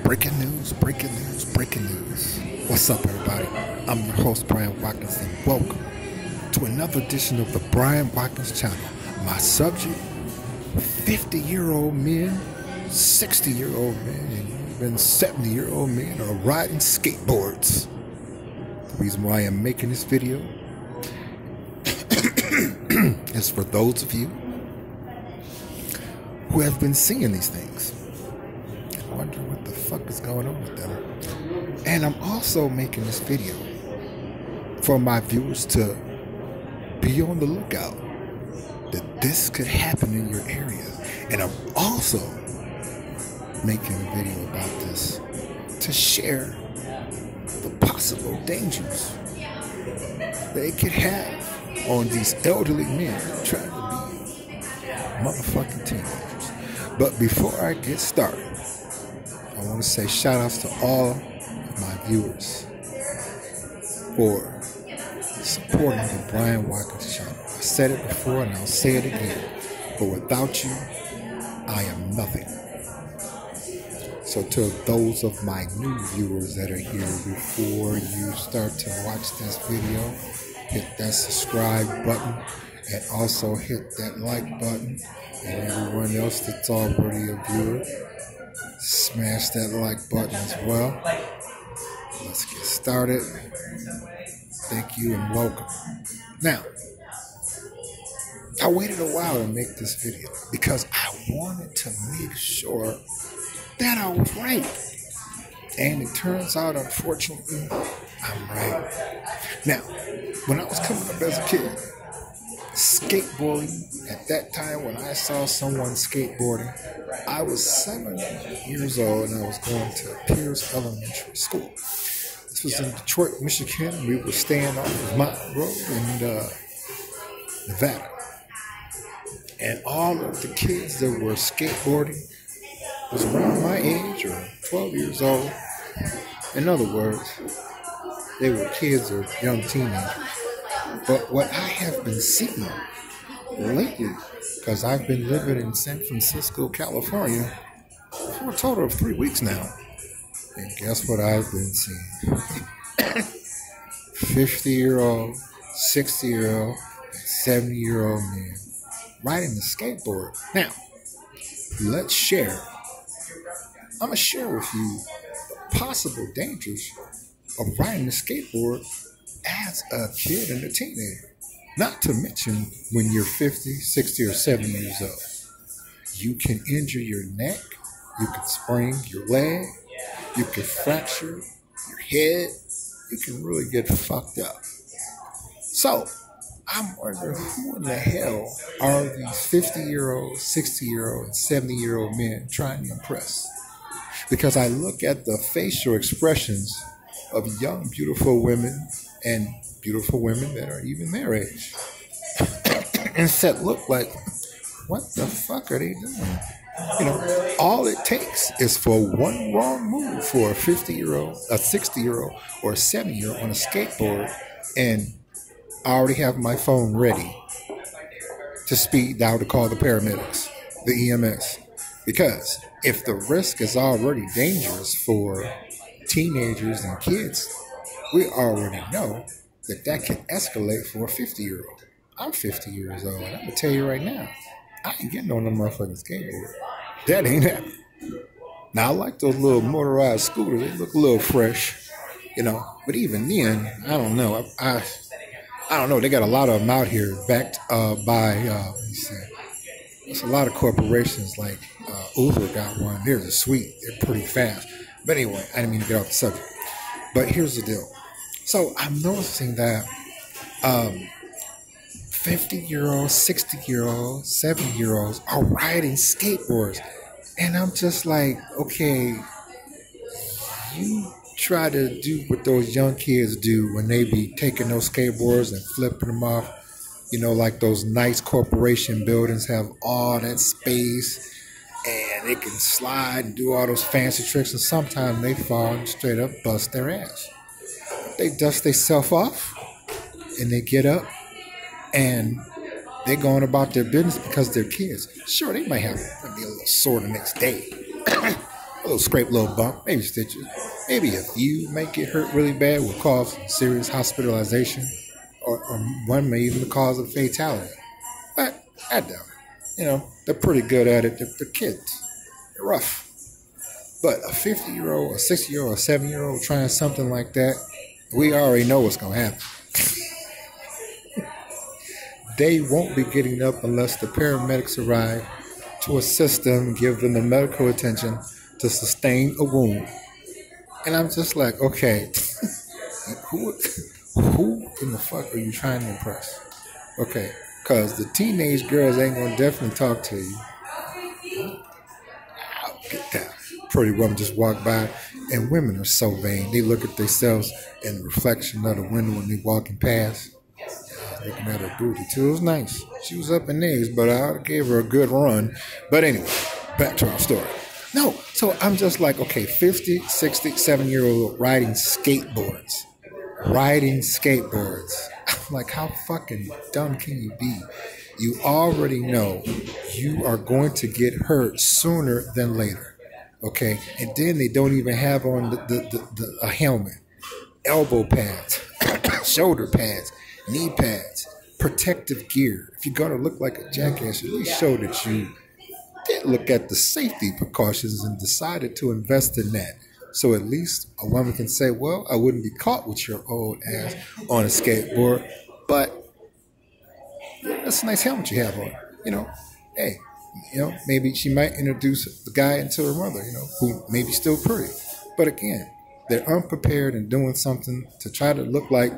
Breaking news, breaking news, breaking news. What's up, everybody? I'm your host, Brian Watkins, and welcome to another edition of the Brian Watkins channel. My subject, 50-year-old men, 60-year-old men, and even 70-year-old men are riding skateboards. The reason why I'm making this video is for those of you who have been seeing these things and wonder what the fuck is going on with them. And I'm also making this video for my viewers to be on the lookout that this could happen in your area. And I'm also making a video about this to share the possible dangers they could have on these elderly men trying to be motherfucking teenagers. But before I get started, I want to say shout outs to all of my viewers for supporting the Brian Watkins channel. I said it before and I'll say it again, but without you, I am nothing. So to those of my new viewers that are here, before you start to watch this video, hit that subscribe button and also hit that like button. And everyone else that's already a viewer, smash that like button as well. Let's get started. Thank you and welcome. Now, I waited a while to make this video because I wanted to make sure that I was right. And it turns out, unfortunately, I'm right. Now, when I was coming up as a kid, skateboarding, at that time when I saw someone skateboarding, I was 7 years old and I was going to Pierce Elementary School. This was in Detroit, Michigan. We were staying off of Mountain Road in Nevada. And all of the kids that were skateboarding was around my age or 12 years old. In other words, they were kids or young teenagers. But what I have been seeing lately, because I've been living in San Francisco, California, for a total of 3 weeks now. And guess what I've been seeing? 50-year-old, 60-year-old, 70-year-old men riding the skateboard. Now, let's share. I'm going to share with you the possible dangers of riding a skateboard as a kid and a teenager. Not to mention when you're 50, 60, or 70 years old. You can injure your neck, you can sprain your leg, you can fracture your head, you can really get fucked up. So, I'm wondering who in the hell are these 50-year-old, 60-year-old, and 70-year-old men trying to impress? Because I look at the facial expressions of young, beautiful women and beautiful women that are even their age and said, look like, what the fuck are they doing? You know, all it takes is for one wrong move for a 50-year-old, a 60-year-old, or a 70-year-old on a skateboard, and I already have my phone ready to speed dial to call the paramedics, the EMS. Because if the risk is already dangerous for teenagers and kids, we already know that that can escalate for a 50-year-old. I'm 50 years old, and I'm going to tell you right now, I ain't getting on no motherfucking skateboard. That ain't happening. Now, I like those little motorized scooters. They look a little fresh, you know. But even then, I don't know. I don't know. They got a lot of them out here backed by, let me see. There's a lot of corporations like Uber got one. They're just sweet. They're pretty fast. But anyway, I didn't mean to get off the subject. But here's the deal. So I'm noticing that 50-year-olds, 60-year-olds, 70-year-olds are riding skateboards. And I'm just like, okay, you try to do what those young kids do when they be taking those skateboards and flipping them off. You know, like those nice corporation buildings have all that space and they can slide and do all those fancy tricks. And sometimes they fall and straight up bust their ass. They dust themselves off and they get up and they're going about their business because they're kids. Sure, they might have maybe a little sore the next day. little scrape, little bump, maybe stitches. Maybe a few might get hurt really bad, will cause serious hospitalization, or one may even cause a fatality. But I doubt it. They're pretty good at it. They're kids. They're rough. But a 50-year-old, a 60-year-old, a 70-year-old trying something like that, we already know what's going to happen. They won't be getting up unless the paramedics arrive to assist them and give them the medical attention to sustain a wound. And I'm just like, okay, who in the fuck are you trying to impress? Okay, because the teenage girls ain't going to definitely talk to you. I'll get that. Pretty woman just walked by, and women are so vain. They look at themselves in the reflection of the window when they walking past. Looking at her booty too. It was nice. She was up in age, but I gave her a good run. But anyway, back to our story. No, so I'm just like, okay, 50, 60, 7-year-old riding skateboards. I'm like, how fucking dumb can you be? You already know you are going to get hurt sooner than later. Okay, and then they don't even have on a helmet, elbow pads, shoulder pads, knee pads, protective gear. If you're going to look like a jackass, at least show that you did look at the safety precautions and decided to invest in that. So at least a woman can say, well, I wouldn't be caught with your old ass on a skateboard, but that's a nice helmet you have on. Hey, maybe she might introduce the guy into her mother, who may be still pretty. But again, they're unprepared and doing something to try to look like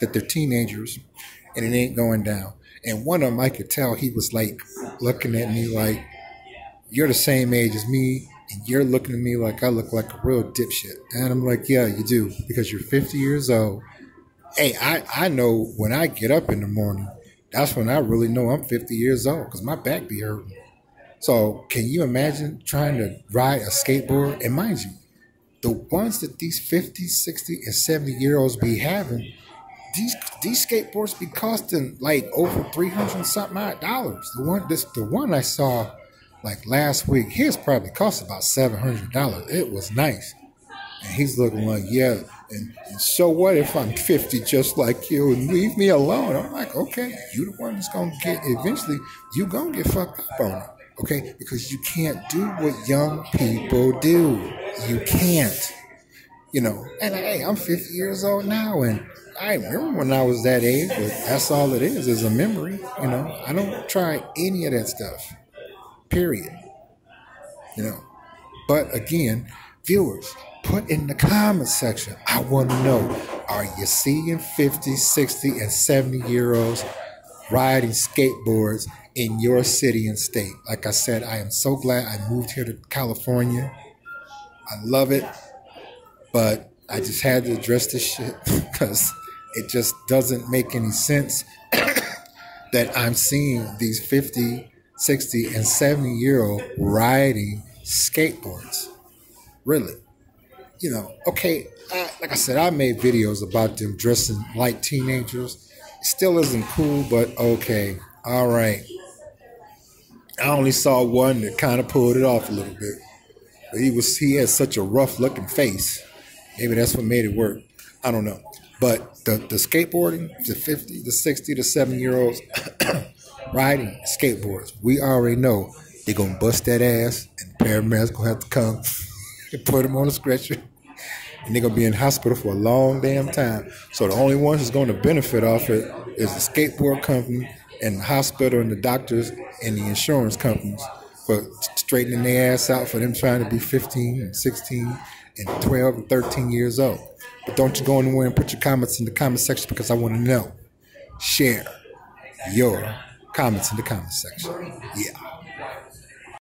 that they're teenagers, and it ain't going down. And one of them, I could tell he was like looking at me like, you're the same age as me, and you're looking at me like I look like a real dipshit. And I'm like, yeah, you do, because you're 50 years old. Hey, I know when I get up in the morning, that's when I really know I'm 50 years old, because my back be hurting. So can you imagine trying to ride a skateboard? And mind you, the ones that these 50, 60, and 70-year-olds be having, these skateboards be costing like over $300-something odd. The one I saw like last week, his probably cost about $700. It was nice. And he's looking like, yeah, and so what if I'm 50 just like you and leave me alone? I'm like, okay, you the one that's going to get, eventually, you going to get fucked up on it, okay? Because you can't do what young people do. You can't, And hey, I'm 50 years old now, and I remember when I was that age, but that's all it is a memory, I don't try any of that stuff, period, But again, viewers, put in the comments section. I want to know, are you seeing 50, 60, and 70-year-olds riding skateboards in your city and state? Like I said, I am so glad I moved here to California. I love it, but I just had to address this shit because it just doesn't make any sense that I'm seeing these 50, 60, and 70-year-old riding skateboards. Really. Okay, like I said, I made videos about them dressing like teenagers. It still isn't cool, but okay, all right. I only saw one that kind of pulled it off a little bit. But he had such a rough looking face. Maybe that's what made it work. I don't know. But the skateboarding, the 50, the 60, the 7-year-olds riding skateboards, we already know they're going to bust that ass, and the paramedics going to have to come and put them on a stretcher. And they're going to be in hospital for a long damn time. So the only ones who's going to benefit off it is the skateboard company and the hospital and the doctors and the insurance companies for straightening their ass out for them trying to be 15 and 16 and 12 and 13 years old. But don't you go anywhere and put your comments in the comment section, because I want to know. Share your comments in the comment section. Yeah.